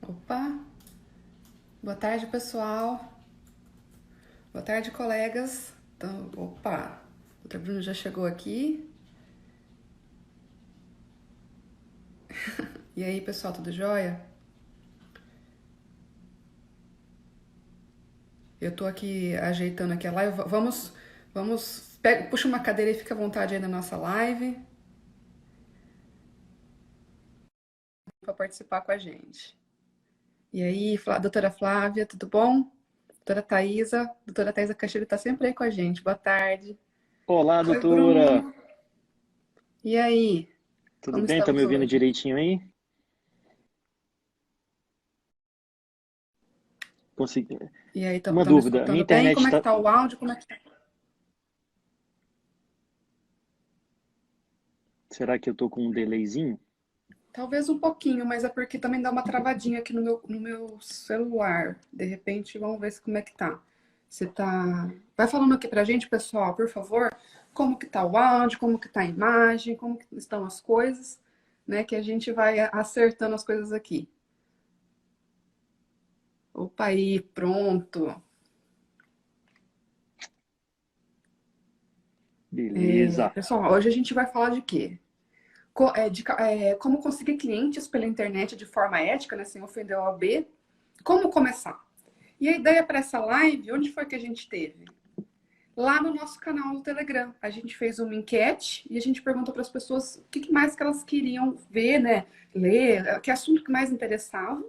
Opa, boa tarde pessoal, boa tarde colegas. Então, opa, o doutor Bruno já chegou aqui. E aí pessoal, tudo jóia? Eu tô aqui ajeitando aqui a live. Puxa uma cadeira e fica à vontade aí na nossa live para participar com a gente. E aí, doutora Flávia, tudo bom? Doutora Thaisa Castilho está sempre aí com a gente. Boa tarde. Olá, Oi, doutora. Bruno. E aí, Tudo como bem? Tá me estamos ouvindo hoje? direitinho aí? Consegui. E aí, Uma estão me dúvida. A minha escutando bem? internet Como é que está. tá o áudio? Como é que tá? Será que eu tô com um delayzinho? Talvez um pouquinho, mas é porque também dá uma travadinha aqui no meu celular. De repente, vamos ver como é que tá. Você tá. Vai falando aqui pra gente, pessoal, por favor, como que tá o áudio, como que tá a imagem, como que estão as coisas, né? Que a gente vai acertando as coisas aqui. Opa, aí, pronto. Beleza. Pessoal, hoje a gente vai falar de quê? Como conseguir clientes pela internet de forma ética, né, sem ofender o OAB. Como começar? E a ideia para essa live, onde foi que a gente teve? Lá no nosso canal do Telegram. A gente fez uma enquete e a gente perguntou para as pessoas o que mais que elas queriam ver, né? Ler, que assunto que mais interessava.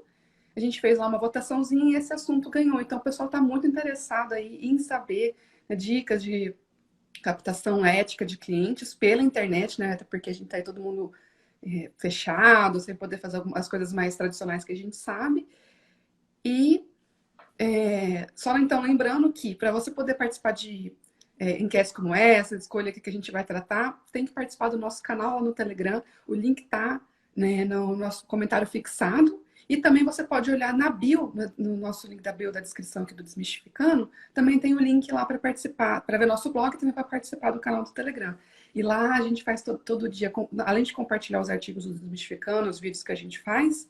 A gente fez lá uma votaçãozinha e esse assunto ganhou. Então o pessoal está muito interessado aí em saber, né, dicas de captação ética de clientes pela internet, né? Até porque a gente está aí todo mundo fechado, sem poder fazer algumas coisas mais tradicionais que a gente sabe. E só então lembrando que para você poder participar de enquetes como essa, escolha que a gente vai tratar, tem que participar do nosso canal lá no Telegram. O link está, né, no nosso comentário fixado. E também você pode olhar na bio, no nosso link da bio da descrição aqui do Desmistificando, também tem o link lá para participar, para ver nosso blog e também para participar do canal do Telegram. E lá a gente faz todo dia, além de compartilhar os artigos do Desmistificando, os vídeos que a gente faz,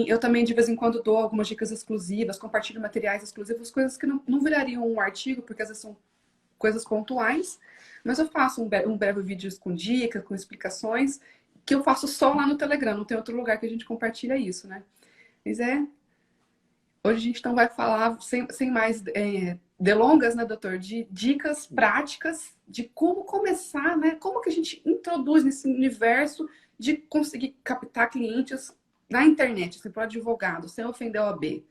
eu também de vez em quando dou algumas dicas exclusivas, compartilho materiais exclusivos, coisas que não virariam um artigo, porque às vezes são coisas pontuais, mas eu faço um breve vídeo com dicas, com explicações, que eu faço só lá no Telegram, não tem outro lugar que a gente compartilha isso, né? Mas hoje a gente então vai falar, sem mais delongas, né, doutor, de dicas práticas de como começar, né? Como que a gente introduz nesse universo de conseguir captar clientes na internet, assim, para o advogado, sem ofender o AB.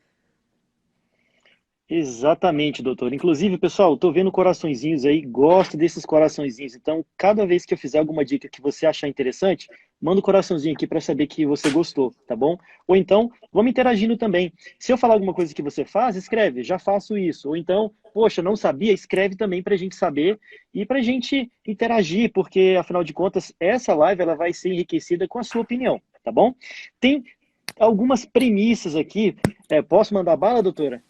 Exatamente, doutor. Inclusive, pessoal, tô vendo coraçõezinhos aí, gosto desses coraçõezinhos. Então, cada vez que eu fizer alguma dica que você achar interessante, manda um coraçãozinho aqui para saber que você gostou, tá bom? Ou então, vamos interagindo também. Se eu falar alguma coisa que você faz, escreve, já faço isso. Ou então, poxa, não sabia, escreve também para a gente saber e para a gente interagir, porque, afinal de contas, essa live ela vai ser enriquecida com a sua opinião, tá bom? Tem algumas premissas aqui. Posso mandar bala, doutora?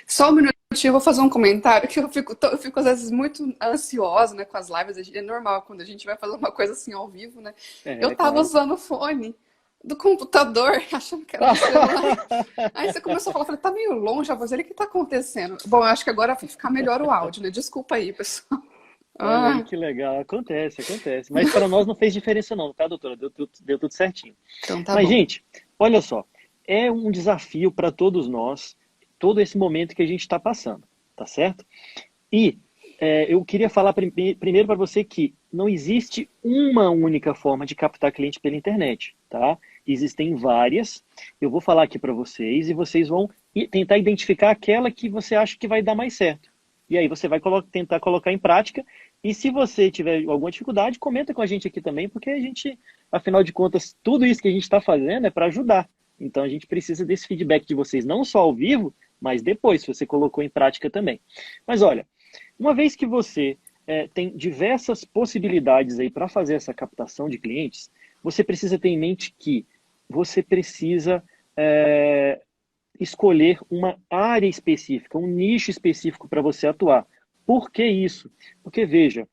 Só um minutinho, eu vou fazer um comentário, que eu fico às vezes muito ansiosa, né, com as lives, é normal quando a gente vai fazer uma coisa assim ao vivo, né? Eu É, tava claro. usando o fone do computador, achando que era do celular. Aí você começou a falar, falei, tá meio longe a voz, ele, o que tá acontecendo? Bom, eu acho que agora vai ficar melhor o áudio, né? Desculpa aí, pessoal. Olha aí Ah, que legal. Acontece, acontece. Mas para nós não fez diferença não, tá, doutora? Deu tudo certinho. então tá Mas, bom. gente, olha só. É um desafio para todos nós, todo esse momento que a gente está passando, tá certo? E eu queria falar primeiro para você que não existe uma única forma de captar cliente pela internet, tá? Existem várias. Eu vou falar aqui para vocês e vocês vão tentar identificar aquela que você acha que vai dar mais certo. E aí você vai tentar colocar em prática. E se você tiver alguma dificuldade, comenta com a gente aqui também, porque a gente, afinal de contas, tudo isso que a gente está fazendo é para ajudar. Então a gente precisa desse feedback de vocês, não só ao vivo, mas depois, se você colocou em prática também. Mas olha, uma vez que você tem diversas possibilidades aí para fazer essa captação de clientes, você precisa ter em mente que você precisa escolher uma área específica, um nicho específico para você atuar. Por que isso? Porque, veja,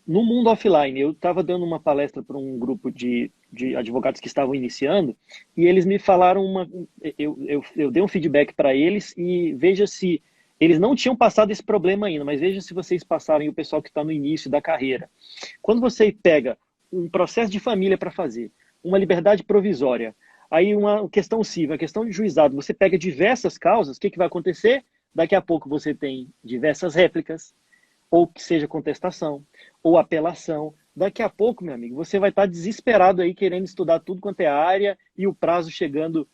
no mundo offline, eu estava dando uma palestra para um grupo de advogados que estavam iniciando, e eles me falaram eu dei um feedback para eles, e veja se eles não tinham passado esse problema ainda, mas veja se vocês passaram, e o pessoal que está no início da carreira. Quando você pega um processo de família para fazer, uma liberdade provisória, aí uma questão civil, uma questão de juizado, você pega diversas causas, o que vai acontecer? Daqui a pouco você tem diversas réplicas, ou que seja contestação, ou apelação. Daqui a pouco, meu amigo, você vai estar desesperado aí querendo estudar tudo quanto é área e o prazo chegando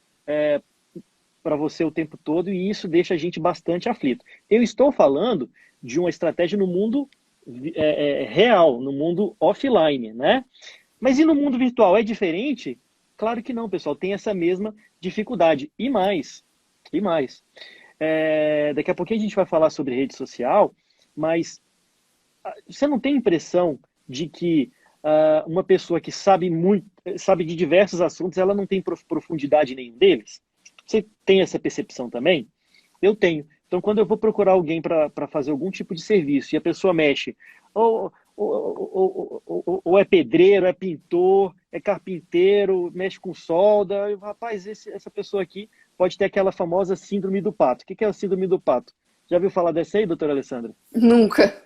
para você o tempo todo, e isso deixa a gente bastante aflito. Eu estou falando de uma estratégia no mundo real, no mundo offline, né? Mas e no mundo virtual? É diferente? Claro que não, pessoal. Tem essa mesma dificuldade. E mais. Daqui a pouquinho a gente vai falar sobre rede social, mas você não tem impressão de que uma pessoa que sabe de diversos assuntos, ela não tem profundidade em nenhum deles? Você tem essa percepção também? Eu tenho. Então, quando eu vou procurar alguém para fazer algum tipo de serviço e a pessoa mexe, ou é pedreiro, é pintor, é carpinteiro, mexe com solda, rapaz, essa pessoa aqui pode ter aquela famosa síndrome do pato. O que é a síndrome do pato? Já ouviu falar dessa aí, doutora Alessandra? Nunca.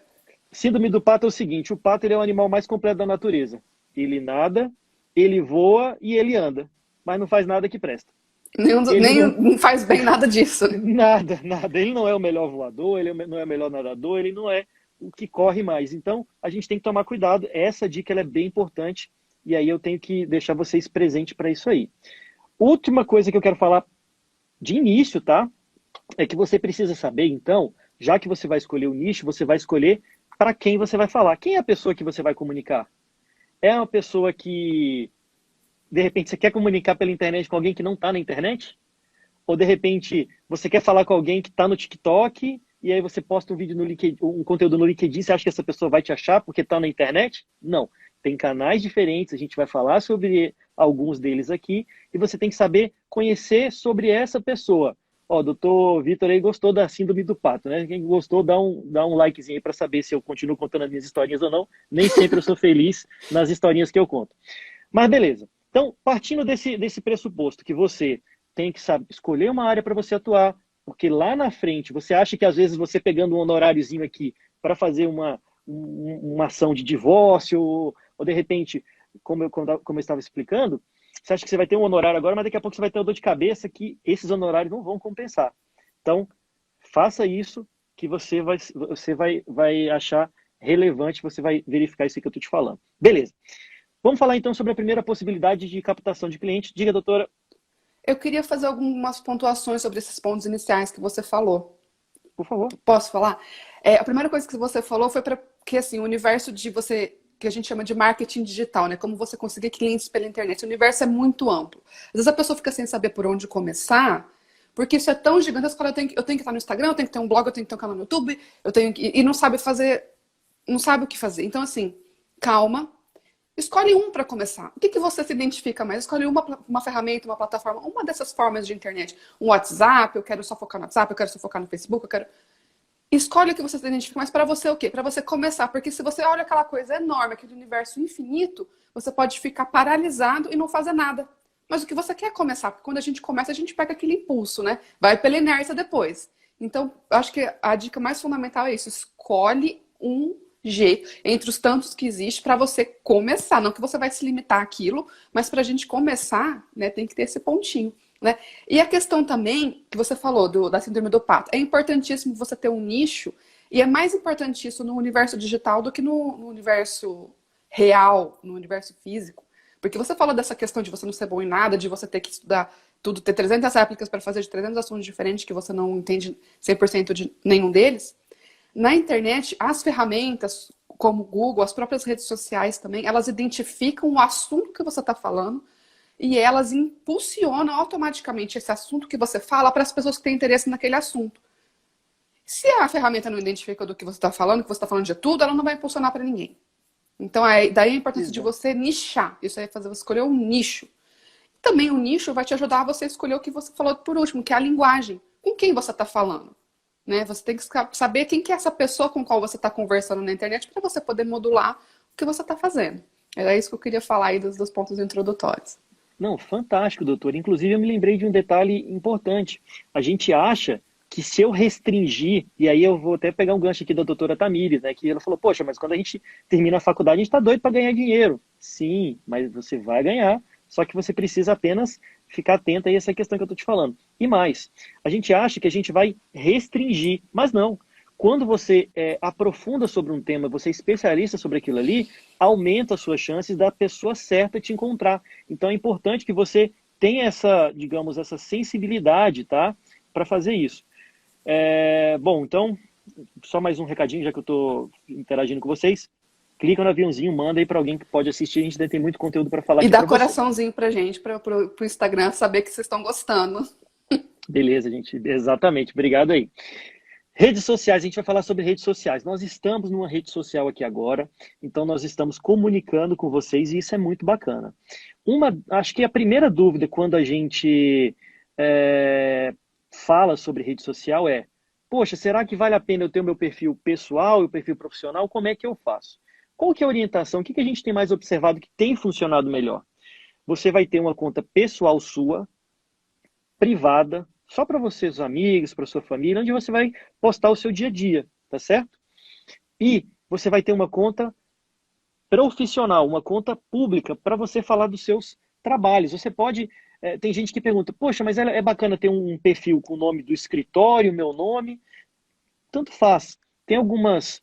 Síndrome do pato é o seguinte: o pato ele é o animal mais completo da natureza. Ele nada, ele voa e ele anda, mas não faz nada que presta. Não faz bem nada disso. Nada. Ele não é o melhor voador, ele não é o melhor nadador, ele não é o que corre mais. Então, a gente tem que tomar cuidado. Essa dica ela é bem importante, e aí eu tenho que deixar vocês presentes para isso aí. Última coisa que eu quero falar de início, tá? É que você precisa saber, então, já que você vai escolher o nicho, você vai escolher para quem você vai falar. Quem é a pessoa que você vai comunicar? É uma pessoa que, de repente, você quer comunicar pela internet com alguém que não está na internet? Ou, de repente, você quer falar com alguém que está no TikTok e aí você posta um vídeo no LinkedIn, um conteúdo no LinkedIn, você acha que essa pessoa vai te achar porque está na internet? Não. Tem canais diferentes, a gente vai falar sobre alguns deles aqui, e você tem que saber conhecer sobre essa pessoa. Ó, o doutor Vitor aí gostou da síndrome do pato, né? Quem gostou, dá um likezinho aí para saber se eu continuo contando as minhas historinhas ou não. Nem sempre eu sou feliz nas historinhas que eu conto. Mas beleza. Então, partindo desse pressuposto que você tem que saber escolher uma área para você atuar, porque lá na frente você acha que às vezes você pegando um honoráriozinho aqui para fazer uma ação de divórcio, ou de repente, como eu estava explicando, você acha que você vai ter um honorário agora, mas daqui a pouco você vai ter uma dor de cabeça que esses honorários não vão compensar. Então, faça isso que você vai achar relevante, você vai verificar isso que eu estou te falando. Beleza. Vamos falar então sobre a primeira possibilidade de captação de cliente. Diga, doutora. Eu queria fazer algumas pontuações sobre esses pontos iniciais que você falou. Por favor. Posso falar? A primeira coisa que você falou foi que assim, o universo que a gente chama de marketing digital, né? Como você conseguir clientes pela internet. O universo é muito amplo. Às vezes a pessoa fica sem saber por onde começar, porque isso é tão gigantesco que eu tenho que estar no Instagram, eu tenho que ter um blog, eu tenho que ter um canal no YouTube, e não sabe o que fazer. Então, assim, calma. Escolhe um para começar. O que você se identifica mais? Escolhe uma ferramenta, uma plataforma, uma dessas formas de internet. Um WhatsApp, eu quero só focar no WhatsApp, eu quero só focar no Facebook, Escolhe o que você se identifica mais para você o quê? Para você começar. Porque se você olha aquela coisa enorme, aquele universo infinito, você pode ficar paralisado e não fazer nada. Mas o que você quer é começar. Porque quando a gente começa, a gente pega aquele impulso, né? Vai pela inércia depois. Então, acho que a dica mais fundamental é isso. Escolhe um jeito, entre os tantos que existe, para você começar. Não que você vai se limitar àquilo, mas para a gente começar, né, tem que ter esse pontinho. Né? E a questão também, que você falou da síndrome do pato, é importantíssimo você ter um nicho, e é mais importante isso no universo digital do que no universo real, no universo físico. Porque você falou dessa questão de você não ser bom em nada, de você ter que estudar tudo, ter 300 réplicas para fazer de 300 assuntos diferentes que você não entende 100% de nenhum deles. Na internet, as ferramentas, como o Google, as próprias redes sociais também, elas identificam o assunto que você está falando e elas impulsionam automaticamente esse assunto que você fala para as pessoas que têm interesse naquele assunto. Se a ferramenta não identifica do que você está falando, que você está falando de tudo, ela não vai impulsionar para ninguém. Então, daí a importância de você nichar. Isso aí é fazer você escolher um nicho. Também o nicho vai te ajudar a você escolher o que você falou por último, que é a linguagem. Com quem você está falando? Né? Você tem que saber quem que é essa pessoa com qual você está conversando na internet para você poder modular que você está fazendo. Era isso que eu queria falar aí dos pontos introdutórios. Não, fantástico, doutor. Inclusive, eu me lembrei de um detalhe importante. A gente acha que se eu restringir, e aí eu vou até pegar um gancho aqui da doutora Tamires, né, que ela falou, poxa, mas quando a gente termina a faculdade, a gente está doido para ganhar dinheiro. Sim, mas você vai ganhar, só que você precisa apenas ficar atento a essa questão que eu estou te falando. E mais, a gente acha que a gente vai restringir, mas não. Quando você aprofunda sobre um tema, você é especialista sobre aquilo ali, aumenta as suas chances da pessoa certa te encontrar. Então é importante que você tenha essa, digamos, essa sensibilidade, tá? Para fazer isso. Bom, então, só mais um recadinho, já que eu estou interagindo com vocês. Clica no aviãozinho, manda aí para alguém que pode assistir. A gente ainda tem muito conteúdo para falar E aqui dá para você. coraçãozinho pra gente, pro Instagram saber que vocês estão gostando. Beleza, gente. Exatamente. Obrigado aí. Redes sociais, a gente vai falar sobre redes sociais. Nós estamos numa rede social aqui agora, então nós estamos comunicando com vocês e isso é muito bacana. Acho que a primeira dúvida quando a gente fala sobre rede social é, poxa, será que vale a pena eu ter o meu perfil pessoal e o perfil profissional? Como é que eu faço? Qual que é a orientação? O que a gente tem mais observado que tem funcionado melhor? Você vai ter uma conta pessoal sua, privada, só para você, os amigos, para sua família, onde você vai postar o seu dia a dia, tá certo? E você vai ter uma conta profissional, uma conta pública para você falar dos seus trabalhos. Você pode, tem gente que pergunta, poxa, mas é bacana ter um perfil com o nome do escritório, meu nome, tanto faz. Tem alguns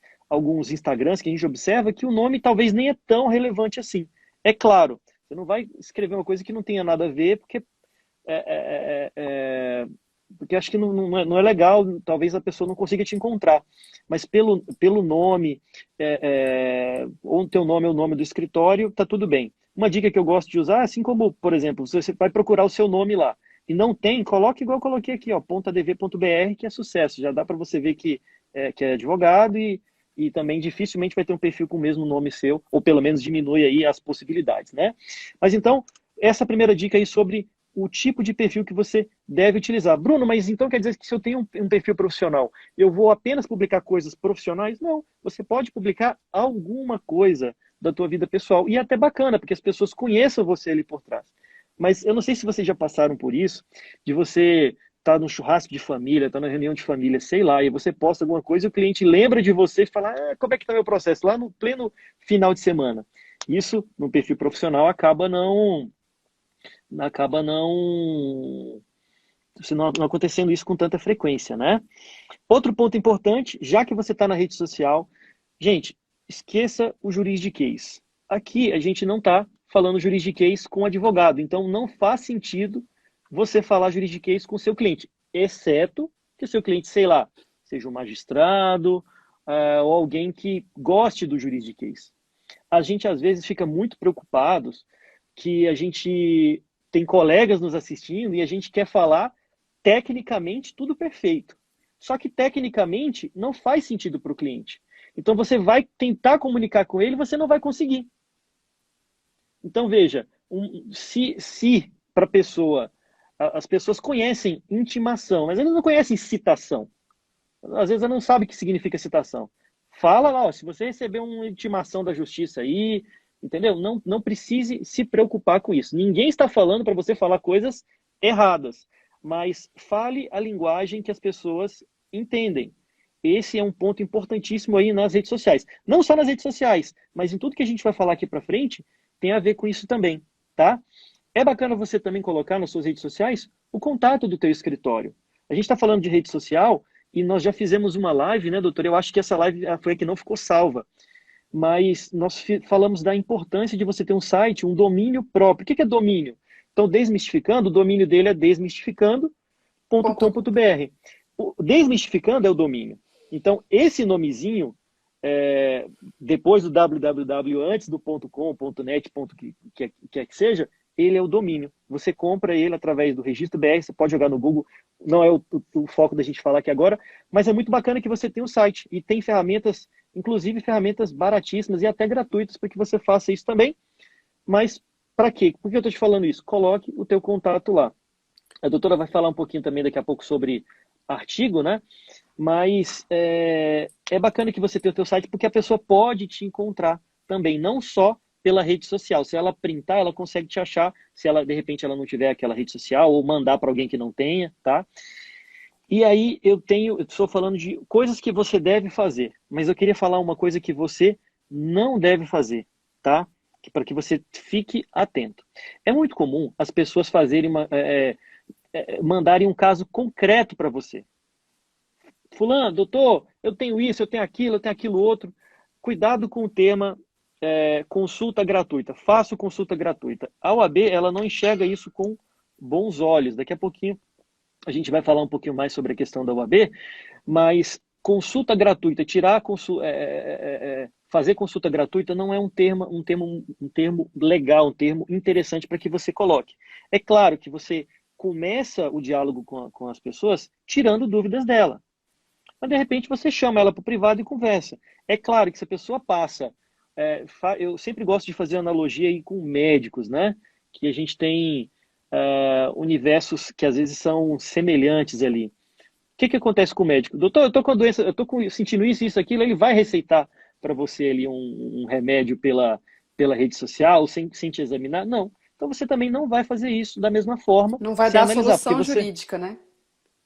Instagrams que a gente observa que o nome talvez nem é tão relevante assim. É claro, você não vai escrever uma coisa que não tenha nada a ver, porque acho que não é legal, talvez a pessoa não consiga te encontrar. Mas pelo nome, ou o teu nome é o nome do escritório, tá tudo bem. Uma dica que eu gosto de usar, assim como, por exemplo, se você vai procurar o seu nome lá e não tem, coloque igual eu coloquei aqui, ó, .dv.br, que é sucesso. Já dá para você ver que é advogado e também dificilmente vai ter um perfil com o mesmo nome seu, ou pelo menos diminui aí as possibilidades, né? Mas então, essa primeira dica aí sobre o tipo de perfil que você deve utilizar. Bruno, mas então quer dizer que se eu tenho um perfil profissional, eu vou apenas publicar coisas profissionais? Não, você pode publicar alguma coisa da tua vida pessoal. E é até bacana, porque as pessoas conheçam você ali por trás. Mas eu não sei se vocês já passaram por isso, de você estar no churrasco de família, estar na reunião de família, sei lá, e você posta alguma coisa e o cliente lembra de você e fala, como é que está meu processo? Lá no pleno final de semana. Isso, no perfil profissional, acaba não não acontecendo isso com tanta frequência, né? Outro ponto importante, já que você está na rede social, gente, esqueça o juridiquês. Aqui a gente não está falando juridiquês com advogado, então não faz sentido você falar juridiquês com o seu cliente, exceto que o seu cliente, sei lá, seja um magistrado ou alguém que goste do juridiquês. A gente às vezes fica muito preocupados que a gente tem colegas nos assistindo e a gente quer falar tecnicamente tudo perfeito. Só que tecnicamente não faz sentido para o cliente. Então você vai tentar comunicar com ele e você não vai conseguir. Então veja, se para a pessoa, as pessoas conhecem intimação, mas elas não conhecem citação. Às vezes ela não sabe o que significa citação. Fala lá, ó, se você receber uma intimação da justiça aí, entendeu? Não precise se preocupar com isso. Ninguém está falando para você falar coisas erradas, mas fale a linguagem que as pessoas entendem. Esse é um ponto importantíssimo aí nas redes sociais. Não só nas redes sociais, mas em tudo que a gente vai falar aqui para frente, tem a ver com isso também, tá? É bacana você também colocar nas suas redes sociais o contato do teu escritório. A gente está falando de rede social e nós já fizemos uma live, né, doutor? Eu acho que essa live foi a que não ficou salva. Mas nós falamos da importância de você ter um site, um domínio próprio. O que é domínio? Então, desmistificando, o domínio dele é desmistificando.com.br. O desmistificando é o domínio. Então, esse nomezinho, depois do www, antes do .com, .net, que quer que seja, ele é o domínio. Você compra ele através do registro BR, você pode jogar no Google, não é o foco da gente falar aqui agora, mas é muito bacana que você tenha um site e tem ferramentas, inclusive ferramentas baratíssimas e até gratuitas para que você faça isso também. Mas para quê? Por que eu estou te falando isso? Coloque o teu contato lá. A doutora vai falar um pouquinho também daqui a pouco sobre artigo, né? Mas é bacana que você tenha o teu site porque a pessoa pode te encontrar. também, não só pela rede social. Se ela printar, ela consegue te achar, se ela, de repente, ela não tiver aquela rede social, ou mandar para alguém que não tenha, tá? E aí eu estou falando de coisas que você deve fazer, mas eu queria falar uma coisa que você não deve fazer, tá? Para que você fique atento. É muito comum as pessoas fazerem mandarem um caso concreto para você. Fulano, doutor, eu tenho isso, eu tenho aquilo outro. Cuidado com o tema consulta gratuita. Faço consulta gratuita. A OAB, ela não enxerga isso com bons olhos. Daqui a pouquinho a gente vai falar um pouquinho mais sobre a questão da OAB, mas consulta gratuita, fazer consulta gratuita não é um termo legal, um termo interessante para que você coloque. É claro que você começa o diálogo com as pessoas tirando dúvidas dela. Mas, de repente, você chama ela para o privado e conversa. É claro que se a pessoa passa... eu sempre gosto de fazer analogia aí com médicos, né? Que a gente tem universos que às vezes são semelhantes ali. O que acontece com o médico? Doutor, eu estou com a doença, eu estou sentindo isso, aquilo, ele vai receitar para você ali um remédio pela rede social, sem te examinar? Não. Então você também não vai fazer isso da mesma forma, Não vai sem dar a analisar, porque solução você... jurídica, né?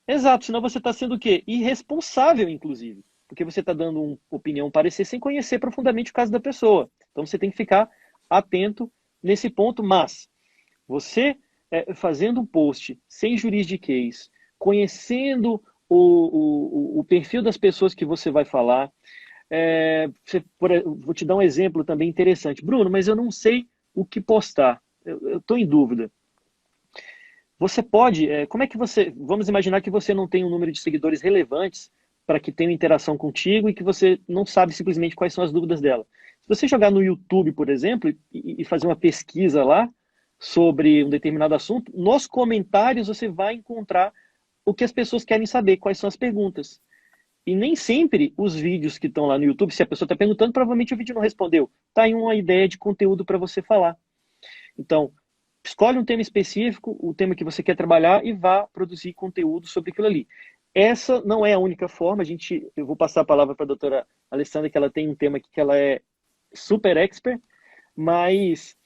Exato, senão você está sendo o quê? Irresponsável, inclusive. Porque você está dando uma opinião, um parecer, sem conhecer profundamente o caso da pessoa. Então você tem que ficar atento nesse ponto, mas você fazendo um post sem juridiquês, conhecendo o perfil das pessoas que você vai falar, vou te dar um exemplo também interessante. Bruno, mas eu não sei o que postar. Eu estou em dúvida. Você pode, como é que você, vamos imaginar que você não tem um número de seguidores relevantes para que tenham interação contigo e que você não sabe simplesmente quais são as dúvidas dela. Se você jogar no YouTube, por exemplo, e fazer uma pesquisa lá sobre um determinado assunto, nos comentários você vai encontrar o que as pessoas querem saber, quais são as perguntas. E nem sempre os vídeos que estão lá no YouTube, se a pessoa está perguntando, provavelmente o vídeo não respondeu. Está aí uma ideia de conteúdo para você falar. Então, escolhe um tema específico, o tema que você quer trabalhar e vá produzir conteúdo sobre aquilo ali. Essa não é a única forma. Eu vou passar a palavra para a doutora Alessandra, que ela tem um tema aqui que ela é super expert, mas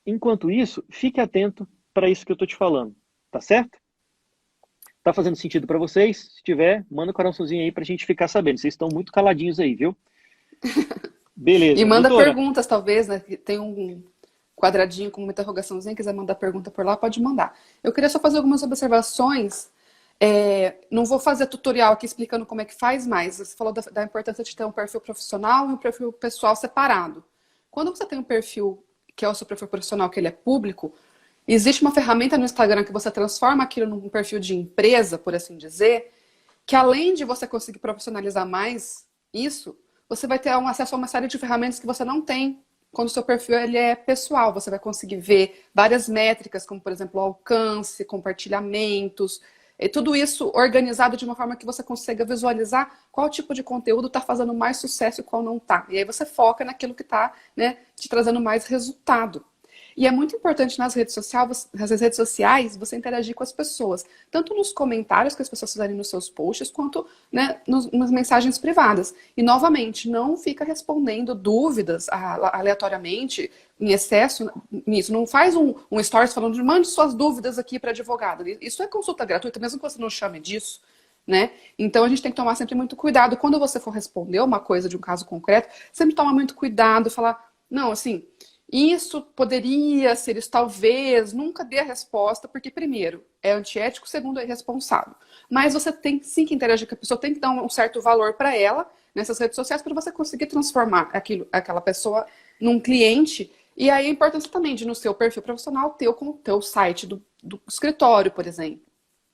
enquanto isso, fique atento para isso que eu estou te falando, tá certo? Tá fazendo sentido para vocês? Se tiver, manda um coraçãozinho aí para a gente ficar sabendo. Vocês estão muito caladinhos aí, viu? E Beleza. manda Doutora, perguntas, talvez, né? Tem um quadradinho com uma interrogaçãozinha, quiser mandar pergunta por lá, pode mandar. Eu queria só fazer algumas observações. Não vou fazer tutorial aqui explicando como é que faz mais. Você falou da importância de ter um perfil profissional e um perfil pessoal separado. Quando você tem um perfil que é o seu perfil profissional, que ele é público, existe uma ferramenta no Instagram que você transforma aquilo num perfil de empresa, por assim dizer, que além de você conseguir profissionalizar mais isso, você vai ter um acesso a uma série de ferramentas que você não tem quando o seu perfil ele é pessoal. Você vai conseguir ver várias métricas, como, por exemplo, o alcance, compartilhamentos, e tudo isso organizado de uma forma que você consiga visualizar qual tipo de conteúdo está fazendo mais sucesso e qual não está. E aí você foca naquilo que está, né, te trazendo mais resultado. E é muito importante nas redes sociais você interagir com as pessoas, tanto nos comentários que as pessoas fizerem nos seus posts, quanto, né, nas mensagens privadas. E, novamente, não fica respondendo dúvidas aleatoriamente, em excesso nisso. Não faz um stories falando, mande suas dúvidas aqui para advogado. Isso é consulta gratuita, mesmo que você não chame disso. Né? Então a gente tem que tomar sempre muito cuidado. Quando você for responder uma coisa de um caso concreto, sempre toma muito cuidado, falar, não, assim, isso poderia ser, isso talvez, nunca dê a resposta, porque, primeiro, é antiético, segundo, é irresponsável. Mas você tem sim que interagir com a pessoa, tem que dar um certo valor para ela nessas redes sociais para você conseguir transformar aquela pessoa num cliente. E aí a importância também de, no seu perfil profissional, ter o teu site do escritório, por exemplo,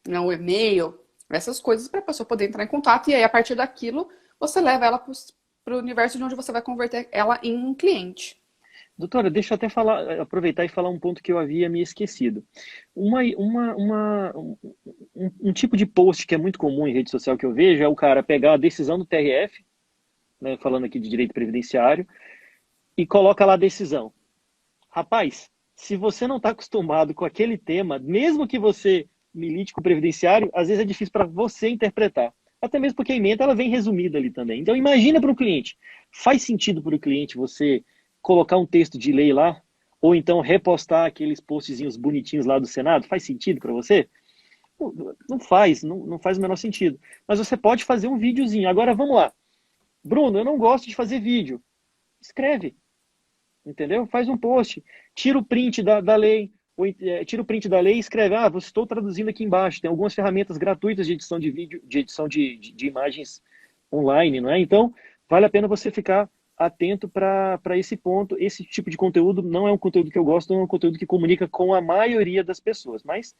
né, o e-mail, essas coisas para a pessoa poder entrar em contato. E aí, a partir daquilo, você leva ela para o universo de onde você vai converter ela em um cliente. doutora, deixa eu até aproveitar e falar um ponto que eu havia me esquecido. Um tipo de post que é muito comum em rede social que eu vejo é o cara pegar a decisão do TRF, né, falando aqui de direito previdenciário, e coloca lá a decisão. Rapaz, se você não está acostumado com aquele tema, mesmo que você milite com o previdenciário, às vezes é difícil para você interpretar. Até mesmo porque a ementa ela vem resumida ali também. Então imagina para o cliente. Faz sentido para o cliente você colocar um texto de lei lá? Ou então repostar aqueles postzinhos bonitinhos lá do Senado? Faz sentido para você? Não faz, não faz o menor sentido. Mas você pode fazer um videozinho. Agora vamos lá. Bruno, eu não gosto de fazer vídeo. Escreve, entendeu? Faz um post, tira o print da lei, ou, tira o print da lei e escreve, estou traduzindo aqui embaixo. Tem algumas ferramentas gratuitas de edição de vídeo, de edição de imagens online, não é? Então, vale a pena você ficar atento para esse ponto. Esse tipo de conteúdo não é um conteúdo que eu gosto, não é um conteúdo que comunica com a maioria das pessoas, mas,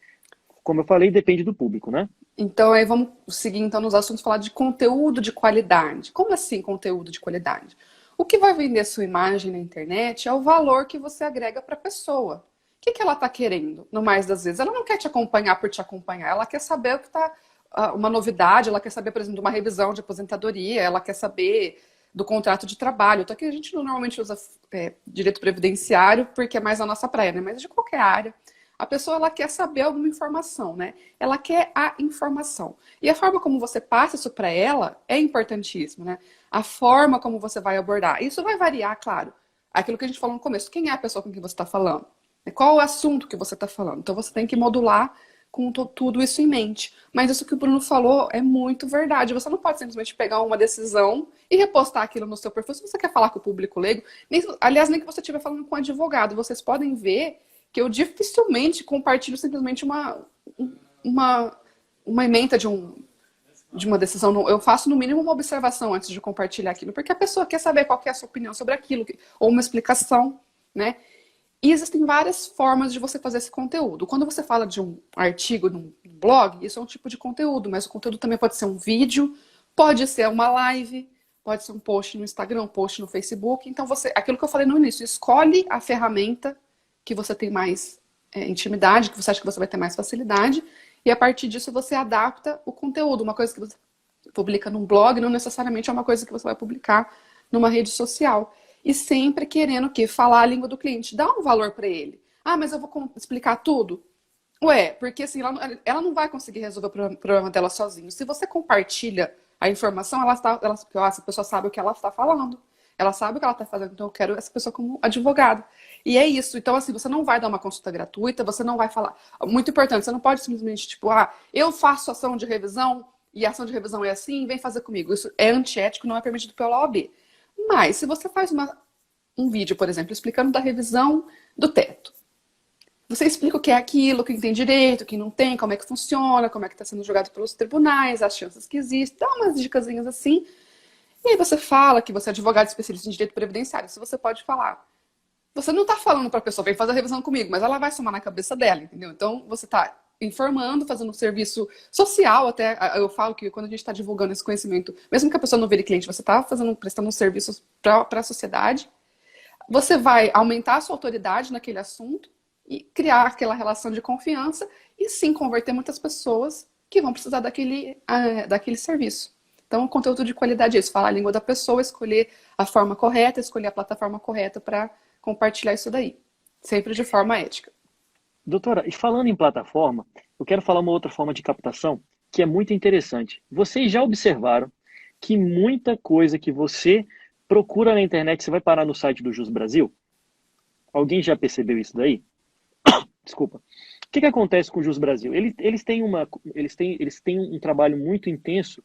como eu falei, depende do público, né? Então, aí vamos seguir então nos assuntos, falar de conteúdo de qualidade. Como assim conteúdo de qualidade? O que vai vender sua imagem na internet é o valor que você agrega para a pessoa. O que ela está querendo, no mais das vezes? Ela não quer te acompanhar por te acompanhar, ela quer saber o que está, uma novidade, ela quer saber, por exemplo, de uma revisão de aposentadoria, ela quer saber do contrato de trabalho. Então, aqui a gente normalmente usa direito previdenciário porque é mais a nossa praia, né? Mas de qualquer área. A pessoa ela quer saber alguma informação, né? Ela quer a informação. E a forma como você passa isso para ela é importantíssimo, né? A forma como você vai abordar. Isso vai variar, claro. Aquilo que a gente falou no começo. Quem é a pessoa com quem você está falando? Qual o assunto que você está falando? Então você tem que modular com tudo isso em mente. Mas isso que o Bruno falou é muito verdade. Você não pode simplesmente pegar uma decisão e repostar aquilo no seu perfil. Se você quer falar com o público leigo, aliás, nem que você estiver falando com um advogado, vocês podem ver que eu dificilmente compartilho simplesmente uma ementa de uma decisão. Eu faço, no mínimo, uma observação antes de compartilhar aquilo, porque a pessoa quer saber qual que é a sua opinião sobre aquilo, ou uma explicação, né? E existem várias formas de você fazer esse conteúdo. Quando você fala de um artigo num blog, isso é um tipo de conteúdo, mas o conteúdo também pode ser um vídeo, pode ser uma live, pode ser um post no Instagram, um post no Facebook. Então, aquilo que eu falei no início, escolhe a ferramenta que você tem mais intimidade, que você acha que você vai ter mais facilidade, e a partir disso você adapta o conteúdo. Uma coisa que você publica num blog não necessariamente é uma coisa que você vai publicar numa rede social. E sempre querendo o quê? Falar a língua do cliente. Dá um valor para ele. Mas eu vou explicar tudo? Ué, porque assim, ela não vai conseguir resolver o problema dela sozinha. Se você compartilha a informação, essa pessoa sabe o que ela está falando. Ela sabe o que ela está fazendo, então eu quero essa pessoa como advogada. E é isso. Então, assim, você não vai dar uma consulta gratuita, você não vai falar. Muito importante, você não pode simplesmente, tipo, eu faço ação de revisão e a ação de revisão é assim, vem fazer comigo. Isso é antiético, não é permitido pela OAB. Mas, se você faz um vídeo, por exemplo, explicando da revisão do teto, você explica o que é aquilo, quem tem direito, quem não tem, como é que funciona, como é que está sendo julgado pelos tribunais, as chances que existem, dá umas dicasinhas assim. E aí você fala que você é advogado especialista em direito previdenciário. Isso você pode falar. Você não está falando para a pessoa, vem fazer a revisão comigo, mas ela vai somar na cabeça dela, entendeu? Então, você está informando, fazendo um serviço social, até eu falo que quando a gente está divulgando esse conhecimento, mesmo que a pessoa não vire cliente, você está prestando um serviço para a sociedade, você vai aumentar a sua autoridade naquele assunto e criar aquela relação de confiança e sim converter muitas pessoas que vão precisar daquele serviço. Então, o conteúdo de qualidade é isso, falar a língua da pessoa, escolher a forma correta, escolher a plataforma correta para compartilhar isso daí. Sempre de forma ética. Doutora, e falando em plataforma, eu quero falar uma outra forma de captação que é muito interessante. Vocês já observaram que muita coisa que você procura na internet, você vai parar no site do Jus Brasil? Alguém já percebeu isso daí? Desculpa. O que acontece com o Jus Brasil? Eles têm um trabalho muito intenso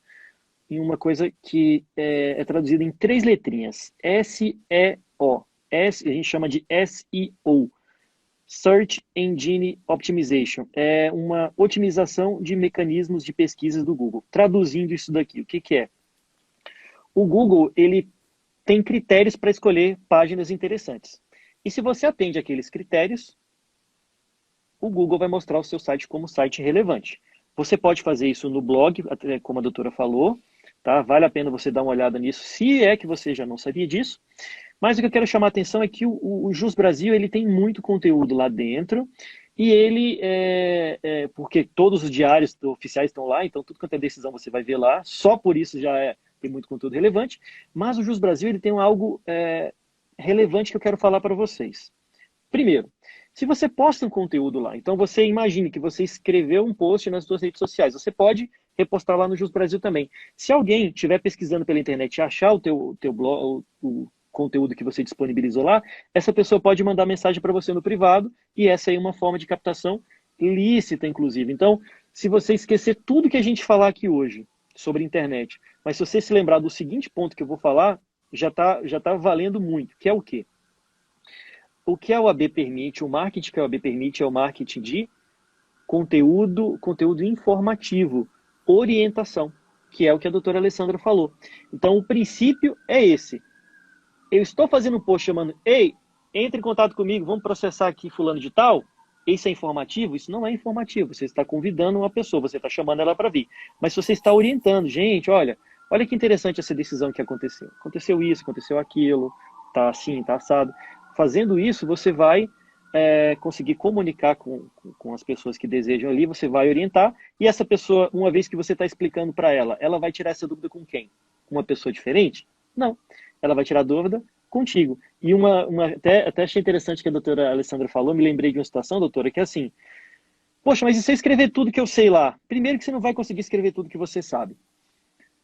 em uma coisa que é traduzida em 3 letrinhas. SEO. A gente chama de SEO. Search Engine Optimization. É uma otimização de mecanismos de pesquisas do Google. Traduzindo isso daqui, o que é? O Google, ele tem critérios para escolher páginas interessantes. E se você atende aqueles critérios, o Google vai mostrar o seu site como site relevante. Você pode fazer isso no blog, como a doutora falou, tá? Vale a pena você dar uma olhada nisso, se é que você já não sabia disso. Mas o que eu quero chamar a atenção é que o Jus Brasil ele tem muito conteúdo lá dentro e ele, porque todos os diários oficiais estão lá, então tudo quanto é decisão você vai ver lá, só por isso já tem muito conteúdo relevante, mas o Jus Brasil ele tem algo relevante que eu quero falar para vocês. Primeiro, se você posta um conteúdo lá, então você imagine que você escreveu um post nas suas redes sociais, você pode repostar lá no Jus Brasil também. Se alguém estiver pesquisando pela internet e achar o teu blog, o conteúdo que você disponibilizou lá, essa pessoa pode mandar mensagem para você no privado, e essa aí é uma forma de captação lícita, inclusive. Então, se você esquecer tudo que a gente falar aqui hoje sobre internet, mas se você se lembrar do seguinte ponto que eu vou falar, já tá valendo muito, que é o quê? O que a OAB permite, o marketing que a OAB permite é o marketing de conteúdo informativo, orientação, que é o que a doutora Alessandra falou. Então, o princípio é esse. Eu estou fazendo um post chamando, ei, entre em contato comigo, vamos processar aqui fulano de tal. Isso é informativo? Isso não é informativo. Você está convidando uma pessoa, você está chamando ela para vir. Mas você está orientando, gente, olha que interessante essa decisão que aconteceu. Aconteceu isso, aconteceu aquilo, tá assim, tá assado. Fazendo isso, você vai conseguir comunicar com as pessoas que desejam ali, você vai orientar, e essa pessoa, uma vez que você está explicando para ela, ela vai tirar essa dúvida com quem? Com uma pessoa diferente? Não. Ela vai tirar dúvida contigo. E até achei interessante que a doutora Alessandra falou, me lembrei de uma situação, doutora, que é assim, poxa, mas e se eu escrever tudo que eu sei lá? Primeiro que você não vai conseguir escrever tudo que você sabe.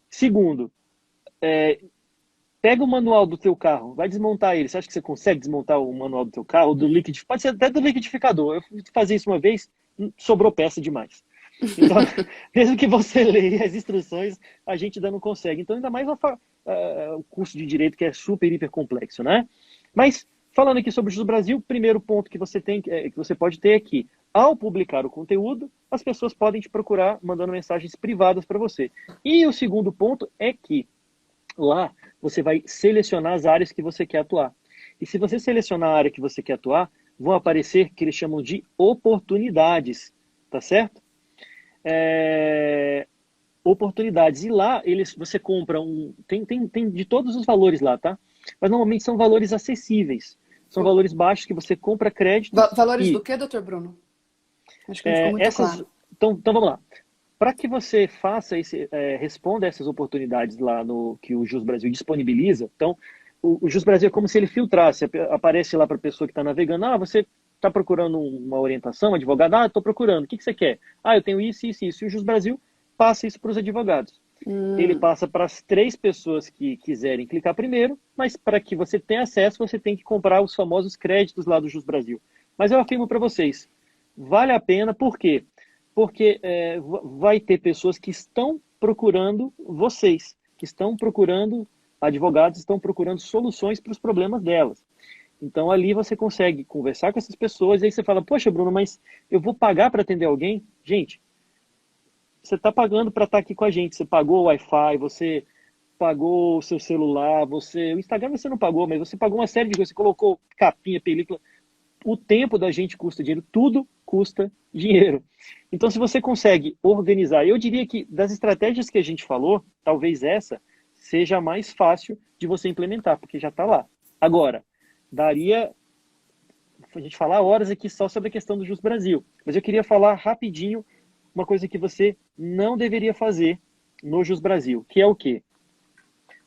Segundo, pega o manual do teu carro, vai desmontar ele. Você acha que você consegue desmontar o manual do teu carro? Pode ser até do liquidificador. Eu fui fazer isso uma vez, sobrou peça demais. Então, mesmo que você leia as instruções, a gente ainda não consegue. Então, ainda mais o curso de Direito, que é super, hiper complexo, né? Mas, falando aqui sobre o Jus Brasil, o primeiro ponto que você pode ter é que, ao publicar o conteúdo, as pessoas podem te procurar mandando mensagens privadas para você. E o segundo ponto é que, lá, você vai selecionar as áreas que você quer atuar. E se você selecionar a área que você quer atuar, vão aparecer que eles chamam de oportunidades, tá certo? Oportunidades. E lá, você compra tem de todos os valores lá, tá? Mas normalmente são valores acessíveis. São valores baixos que você compra crédito. Valores do que, doutor Bruno? Acho que não ficou muito claro. Então vamos lá. Para que você responda a essas oportunidades lá que o Jus Brasil disponibiliza, então, o Jus Brasil é como se ele filtrasse, aparece lá para a pessoa que está navegando, você está procurando uma orientação, um advogado, estou procurando, o que você quer? Eu tenho isso, isso, isso. E o Jus Brasil passa isso para os advogados. Ele passa para as 3 pessoas que quiserem clicar primeiro, mas para que você tenha acesso, você tem que comprar os famosos créditos lá do Jus Brasil. Mas eu afirmo para vocês, vale a pena, por quê? Porque vai ter pessoas que estão procurando vocês, que estão procurando advogados, estão procurando soluções para os problemas delas. Então, ali você consegue conversar com essas pessoas, e aí você fala, poxa, Bruno, mas eu vou pagar para atender alguém? Gente, você está pagando para estar aqui com a gente, você pagou o Wi-Fi, você pagou o seu celular, o Instagram você não pagou, mas você pagou uma série de coisas, você colocou capinha, película, o tempo da gente custa dinheiro, tudo custa dinheiro. Então, se você consegue organizar, eu diria que das estratégias que a gente falou, talvez essa seja a mais fácil de você implementar, porque já está lá. Agora, daria a gente falar horas aqui só sobre a questão do Jus Brasil, mas eu queria falar rapidinho uma coisa que você não deveria fazer no Jus Brasil, que é o quê?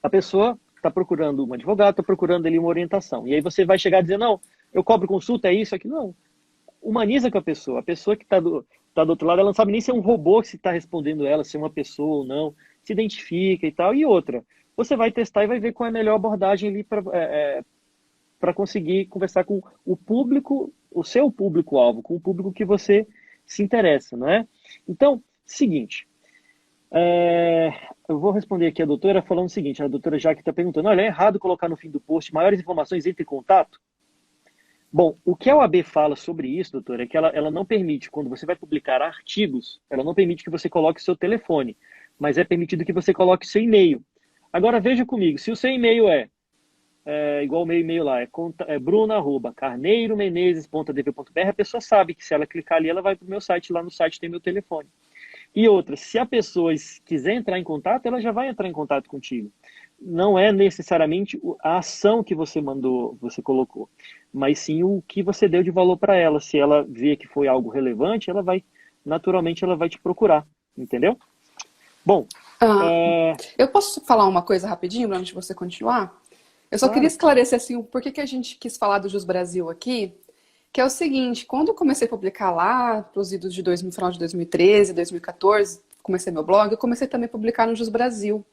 A pessoa está procurando um advogado, está procurando ali uma orientação, e aí você vai chegar a dizer, não, eu cobro consulta, é isso, aqui. Não. Humaniza com a pessoa que está do outro lado, ela não sabe nem se é um robô que está respondendo ela, se é uma pessoa ou não, se identifica e tal. E outra, você vai testar e vai ver qual é a melhor abordagem ali para conseguir conversar com o público, o seu público-alvo, com o público que você se interessa, não é? Então, seguinte, eu vou responder aqui a doutora falando o seguinte, a doutora Jaque está perguntando, olha, é errado colocar no fim do post maiores informações, entre em contato? Bom, o que a OAB fala sobre isso, doutora, é que ela não permite, quando você vai publicar artigos, ela não permite que você coloque o seu telefone, mas é permitido que você coloque o seu e-mail. Agora, veja comigo, se o seu e-mail igual o meu e-mail lá, é bruno@carneiromenezes.dv.br, a pessoa sabe que se ela clicar ali, ela vai para o meu site, lá no site tem meu telefone. E outra, se a pessoa quiser entrar em contato, ela já vai entrar em contato contigo. Não é necessariamente a ação que você mandou, você colocou, mas sim o que você deu de valor para ela. Se ela vê que foi algo relevante, naturalmente ela vai te procurar, entendeu? Bom, eu posso falar uma coisa rapidinho antes de você continuar? Eu só queria esclarecer assim, por que a gente quis falar do Jus Brasil aqui, que é o seguinte, quando eu comecei a publicar lá, para os idos de final de 2013, 2014, comecei meu blog, eu comecei também a publicar no Jus Brasil.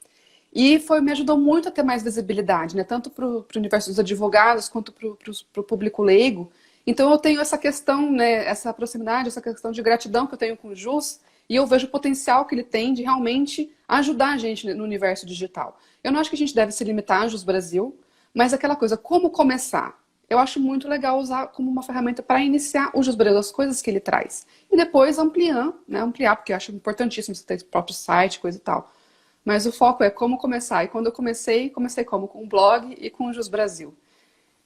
E me ajudou muito a ter mais visibilidade, né? Tanto para o universo dos advogados, quanto para o público leigo. Então eu tenho essa questão, né, essa proximidade, essa questão de gratidão que eu tenho com o Jus, e eu vejo o potencial que ele tem de realmente ajudar a gente no universo digital. Eu não acho que a gente deve se limitar ao Jus Brasil, mas aquela coisa, como começar? Eu acho muito legal usar como uma ferramenta para iniciar o Jus Brasil, as coisas que ele traz. E depois ampliar, porque eu acho importantíssimo você ter o próprio site, coisa e tal. Mas o foco é como começar. E quando eu comecei como? Com o blog e com o Jus Brasil.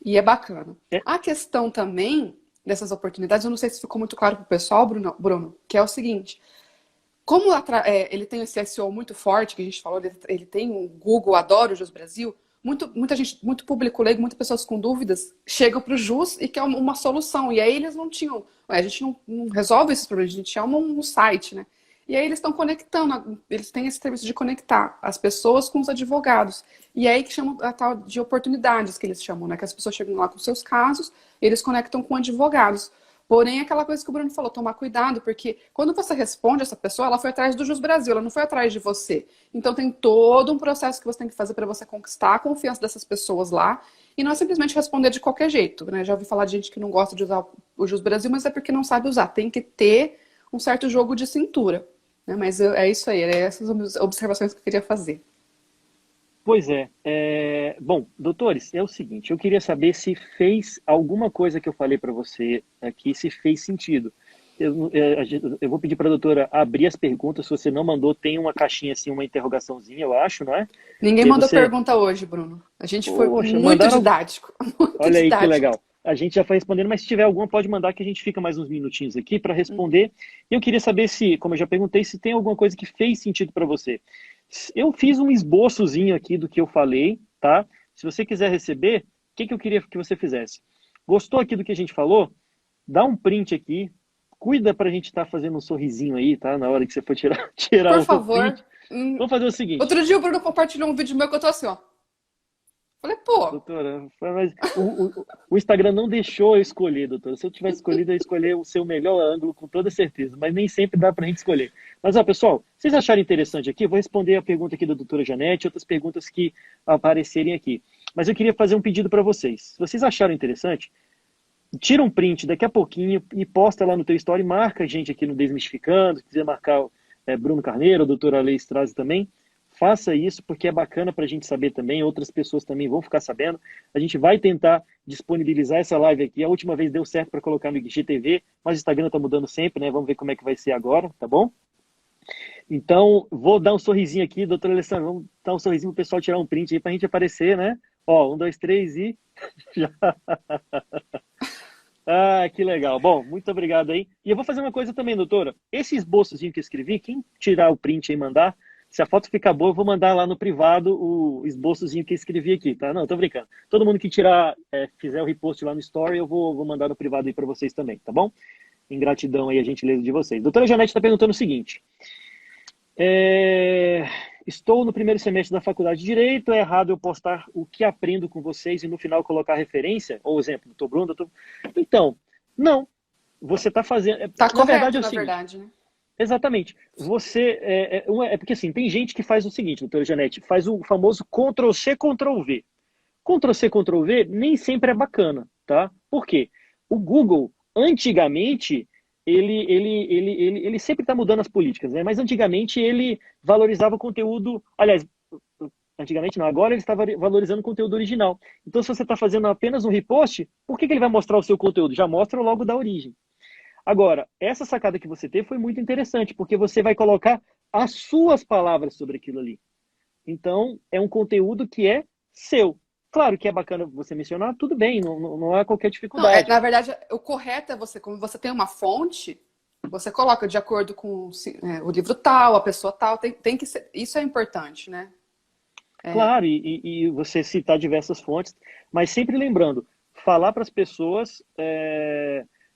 E é bacana. É, A questão também dessas oportunidades, eu não sei se ficou muito claro para o pessoal, Bruno, que é o seguinte. Como ele tem esse SEO muito forte, que a gente falou, ele tem o Google, adora o Jus Brasil, muita gente, muito público leigo, muitas pessoas com dúvidas, chegam para o Jus e quer uma solução. E aí eles não tinham, a gente não resolve esses problemas, a gente chama um site, né? E aí eles estão conectando, eles têm esse serviço de conectar as pessoas com os advogados. E é aí que chamam a tal de oportunidades, que eles chamam, né? Que as pessoas chegam lá com seus casos, eles conectam com advogados. Porém, aquela coisa que o Bruno falou, tomar cuidado, porque quando você responde essa pessoa, ela foi atrás do Jus Brasil, ela não foi atrás de você. Então tem todo um processo que você tem que fazer para você conquistar a confiança dessas pessoas lá, e não é simplesmente responder de qualquer jeito, né? Já ouvi falar de gente que não gosta de usar o Jus Brasil, mas é porque não sabe usar. Tem que ter um certo jogo de cintura, né? Mas é isso aí, essas observações que eu queria fazer. pois é. Bom, doutores, é o seguinte, eu queria saber se fez alguma coisa que eu falei para você aqui, se fez sentido. Eu vou pedir para a doutora abrir as perguntas, se você não mandou, tem uma caixinha assim, uma interrogaçãozinha, eu acho, não é? Ninguém E aí mandou você, pergunta hoje, Bruno. A gente foi poxa, muito mandaram, didático, muito olha aí que didático. legal. A gente já foi respondendo, mas se tiver alguma, pode mandar que a gente fica mais uns minutinhos aqui para responder. E eu queria saber se, como eu já perguntei, se tem alguma coisa que fez sentido para você. Eu fiz um esboçozinho aqui do que eu falei, tá? Se você quiser receber, o que eu queria que você fizesse? Gostou aqui do que a gente falou? Dá um print aqui. Cuida para a gente estar fazendo um sorrisinho aí, tá? Na hora que você for tirar Por o favor. print. Vamos fazer o seguinte. Outro dia o Bruno compartilhou um vídeo meu que eu tô assim, ó. Falei, pô, Doutora, mas o Instagram não deixou eu escolher, doutora. Se eu tivesse escolhido, eu ia escolher o seu melhor ângulo, com toda certeza. Mas nem sempre dá para a gente escolher. Mas, ó, pessoal, vocês acharam interessante aqui? Eu vou responder a pergunta aqui da doutora Janete e outras perguntas que aparecerem aqui. Mas eu queria fazer um pedido para vocês. Se vocês acharam interessante, tira um print daqui a pouquinho e posta lá no teu story, marca a gente aqui no Desmistificando, se quiser marcar Bruno Carneiro, a doutora Lei Strazi também, faça isso porque é bacana para a gente saber também, outras pessoas também vão ficar sabendo. A gente vai tentar disponibilizar essa live aqui. A última vez deu certo para colocar no IGTV, mas o Instagram está mudando sempre, né? Vamos ver como é que vai ser agora, tá bom? Então, vou dar um sorrisinho aqui, doutora Alessandra, vamos dar um sorrisinho para o pessoal tirar um print aí para a gente aparecer, né? Ó, 1, 2, 3 e... já. Ah, que legal. Bom, muito obrigado aí. E eu vou fazer uma coisa também, doutora. Esse esboçozinho que eu escrevi, quem tirar o print e mandar, se a foto ficar boa, eu vou mandar lá no privado o esboçozinho que eu escrevi aqui, tá? Não, tô brincando. Todo mundo que tirar, fizer o repost lá no Story, eu vou mandar no privado aí para vocês também, tá bom? Em gratidão aí a gentileza de vocês. Doutora Janete está perguntando o seguinte. Estou no primeiro semestre da faculdade de Direito, é errado eu postar o que aprendo com vocês e no final colocar referência? Ou exemplo, doutor Bruno, doutor... Então, não. Você está fazendo... tá Na correto, verdade é o na seguinte. verdade, né? Exatamente. Você porque assim, tem gente que faz o seguinte, doutora Janete, faz o famoso Ctrl+C, Ctrl+V. Ctrl+C, Ctrl+V nem sempre é bacana, tá? Por quê? O Google, antigamente, ele sempre está mudando as políticas, né? Mas antigamente ele valorizava o conteúdo, aliás, antigamente não, agora ele está valorizando o conteúdo original. Então, se você está fazendo apenas um repost, por que ele vai mostrar o seu conteúdo? Já mostra logo da origem. Agora, essa sacada que você teve foi muito interessante, porque você vai colocar as suas palavras sobre aquilo ali. Então, é um conteúdo que é seu. Claro que é bacana você mencionar, tudo bem, não há qualquer Não, dificuldade. na verdade, o correto é você, como você tem uma fonte, você coloca de acordo com o livro tal, a pessoa tal, tem que ser, isso é importante, né? Claro, e você citar diversas fontes, mas sempre lembrando, falar para as pessoas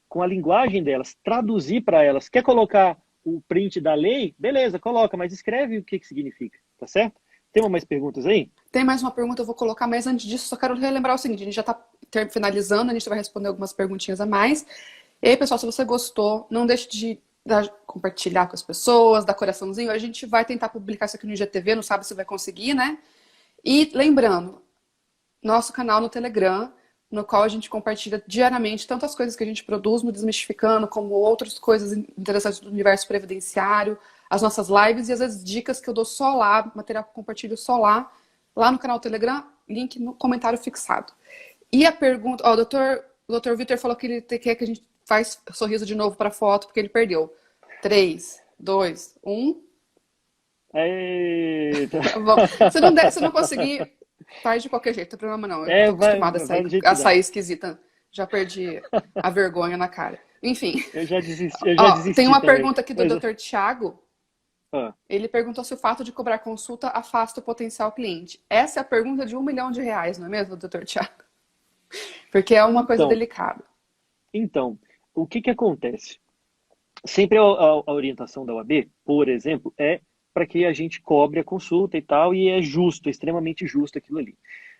com a linguagem delas, traduzir para elas. Quer colocar o print da lei? Beleza, coloca, mas escreve o que significa, tá certo? Tem mais perguntas aí? Tem mais uma pergunta, eu vou colocar, mas antes disso, só quero relembrar o seguinte, a gente já está finalizando, a gente vai responder algumas perguntinhas a mais. E aí, pessoal, se você gostou, não deixe de compartilhar com as pessoas, dar coraçãozinho. A gente vai tentar publicar isso aqui no IGTV, não sabe se vai conseguir, né? E lembrando, nosso canal no Telegram, no qual a gente compartilha diariamente tanto as coisas que a gente produz no Desmistificando, como outras coisas interessantes do universo previdenciário, as nossas lives e as dicas que eu dou só lá, material que eu compartilho só lá no canal do Telegram, link no comentário fixado. E a pergunta, ó, o doutor Vitor falou que ele quer que a gente faz sorriso de novo para foto, porque ele perdeu. 3, 2, 1. Eita. Bom, se não conseguir, faz de qualquer jeito, não tem problema não. Eu tô Vai, acostumada vai do jeito a que dá. sair esquisita. Já perdi a vergonha na cara. Enfim. Eu já desisti Tem uma também. pergunta aqui do Dr. Tiago. Ah, Ele perguntou se o fato de cobrar consulta afasta o potencial cliente. Essa é a pergunta de R$ 1 milhão, não é mesmo, Dr. Tiago? Porque é uma coisa delicada. Então, o que acontece? Sempre a orientação da OAB, por exemplo, é para que a gente cobre a consulta e tal, e é justo, é extremamente justo aquilo ali.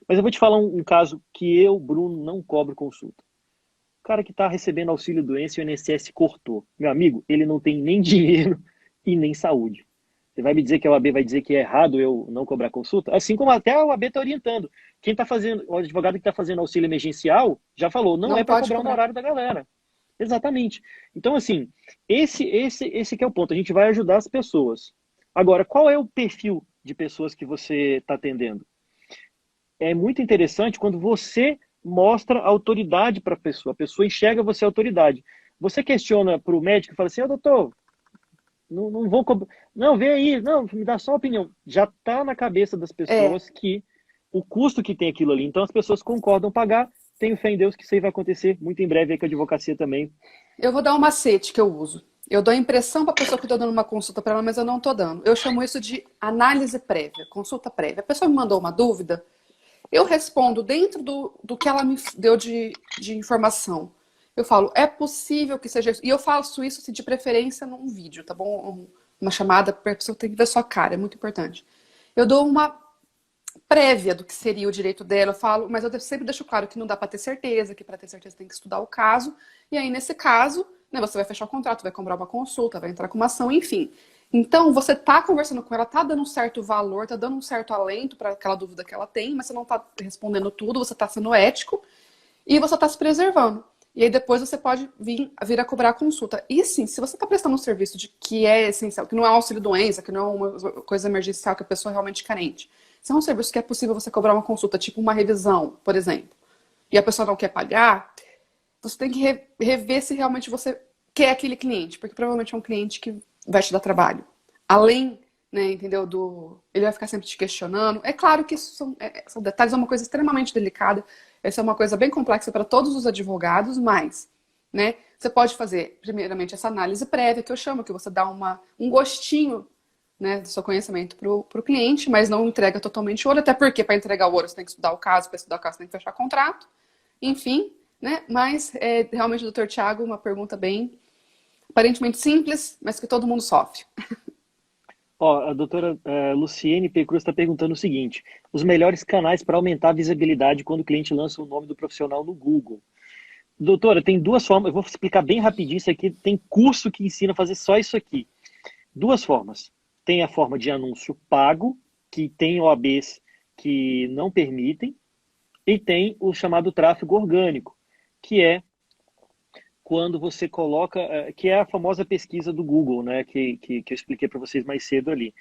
Mas eu vou te falar um caso que eu, Bruno, não cobro consulta. O cara que está recebendo auxílio-doença e o INSS cortou. Meu amigo, ele não tem nem dinheiro e nem saúde. Você vai me dizer que a OAB vai dizer que é errado eu não cobrar consulta? Assim como até a OAB está orientando. Quem está fazendo, o advogado que está fazendo auxílio emergencial já falou, não é para cobrar no horário da galera. Exatamente. Então, assim, esse que é o ponto. A gente vai ajudar as pessoas. Agora, qual é o perfil de pessoas que você está atendendo? É muito interessante quando você mostra autoridade para a pessoa enxerga você autoridade. Você questiona para o médico e fala assim, doutor, não vou cobrar. Não, vem aí, não, me dá só uma opinião. Já está na cabeça das pessoas que o custo que tem aquilo ali. Então as pessoas concordam pagar. Tenho fé em Deus que isso aí vai acontecer muito em breve aí com a advocacia também. Eu vou dar um macete que eu uso. Eu dou a impressão para a pessoa que eu estou dando uma consulta para ela, mas eu não estou dando. Eu chamo isso de análise prévia, consulta prévia. A pessoa me mandou uma dúvida, eu respondo dentro do que ela me deu de informação. Eu falo, é possível que seja isso. E eu faço isso, de preferência, num vídeo, tá bom? Uma chamada, a pessoa tem que ver sua cara, é muito importante. Eu dou uma prévia do que seria o direito dela, eu falo, mas eu sempre deixo claro que não dá para ter certeza, que para ter certeza tem que estudar o caso. E aí, nesse caso, né, você vai fechar o contrato, vai cobrar uma consulta, vai entrar com uma ação, enfim. Então, você tá conversando com ela, tá dando um certo valor, tá dando um certo alento para aquela dúvida que ela tem, mas você não tá respondendo tudo, você tá sendo ético e você tá se preservando. E aí depois você pode vir a cobrar a consulta. E sim, se você está prestando um serviço que é essencial, que não é auxílio-doença, que não é uma coisa emergencial, que a pessoa é realmente carente, se é um serviço que é possível você cobrar uma consulta, tipo uma revisão, por exemplo, e a pessoa não quer pagar, você tem que rever se realmente você quer aquele cliente, porque provavelmente é um cliente que vai te dar trabalho. Além, né, entendeu, ele vai ficar sempre te questionando. É claro que isso são detalhes, é uma coisa extremamente delicada. Essa é uma coisa bem complexa para todos os advogados, mas, né, você pode fazer, primeiramente, essa análise prévia, que eu chamo, que você dá um gostinho, né, do seu conhecimento para o cliente, mas não entrega totalmente o ouro, até porque para entregar o ouro você tem que estudar o caso, para estudar o caso você tem que fechar contrato, enfim, né, mas realmente, doutor Tiago, uma pergunta bem, aparentemente simples, mas que todo mundo sofre. Ó, a doutora Luciene P. Cruz está perguntando o seguinte: os melhores canais para aumentar a visibilidade quando o cliente lança o nome do profissional no Google. Doutora, tem duas formas, eu vou explicar bem rapidinho isso aqui, tem curso que ensina a fazer só isso aqui. Duas formas. Tem a forma de anúncio pago, que tem OABs que não permitem, e tem o chamado tráfego orgânico, que é quando você coloca, que é a famosa pesquisa do Google, né, que eu expliquei para vocês mais cedo ali.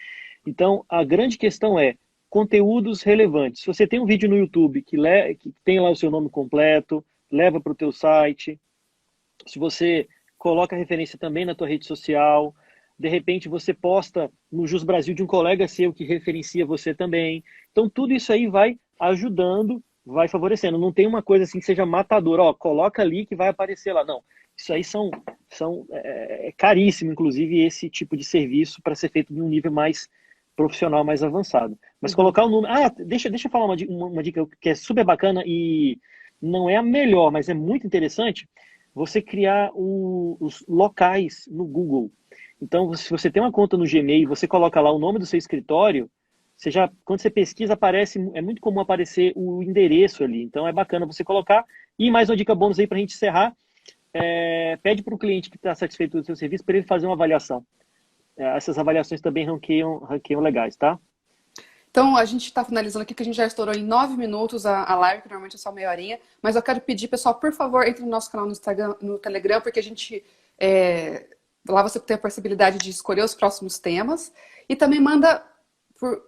Então, a grande questão é conteúdos relevantes. Se você tem um vídeo no YouTube que tem lá o seu nome completo, leva para o teu site, se você coloca referência também na tua rede social, de repente você posta no Jus Brasil de um colega seu que referencia você também. Então, tudo isso aí vai ajudando, vai favorecendo. Não tem uma coisa assim que seja matadora. Ó, coloca ali que vai aparecer lá. Não. Isso aí é caríssimo, inclusive, esse tipo de serviço para ser feito em um nível mais profissional, mais avançado. Mas colocar o número... deixa eu falar uma dica que é super bacana e não é a melhor, mas é muito interessante. Você criar os locais no Google. Então, se você tem uma conta no Gmail, você coloca lá o nome do seu escritório, quando você pesquisa, é muito comum aparecer o endereço ali. Então, é bacana você colocar. E mais uma dica bônus aí para a gente encerrar. pede para o cliente que está satisfeito do seu serviço para ele fazer uma avaliação. Essas avaliações também ranqueiam legais, tá? Então, a gente está finalizando aqui, que a gente já estourou em 9 minutos a live, que normalmente é só meia horinha. Mas eu quero pedir, pessoal, por favor, entre no nosso canal no Instagram, no Telegram, porque a gente... lá você tem a possibilidade de escolher os próximos temas. E também manda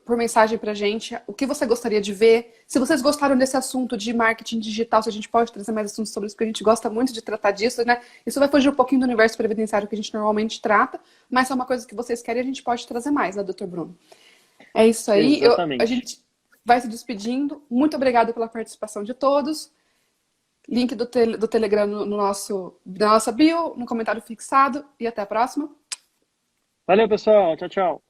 por mensagem pra gente o que você gostaria de ver. Se vocês gostaram desse assunto de marketing digital, se a gente pode trazer mais assuntos sobre isso, porque a gente gosta muito de tratar disso, né? Isso vai fugir um pouquinho do universo previdenciário que a gente normalmente trata, mas é uma coisa que vocês querem e a gente pode trazer mais, né, doutor Bruno? É isso aí. A gente vai se despedindo. Muito obrigada pela participação de todos. Link do Telegram na nossa bio, no comentário fixado. E até a próxima. Valeu, pessoal. Tchau, tchau.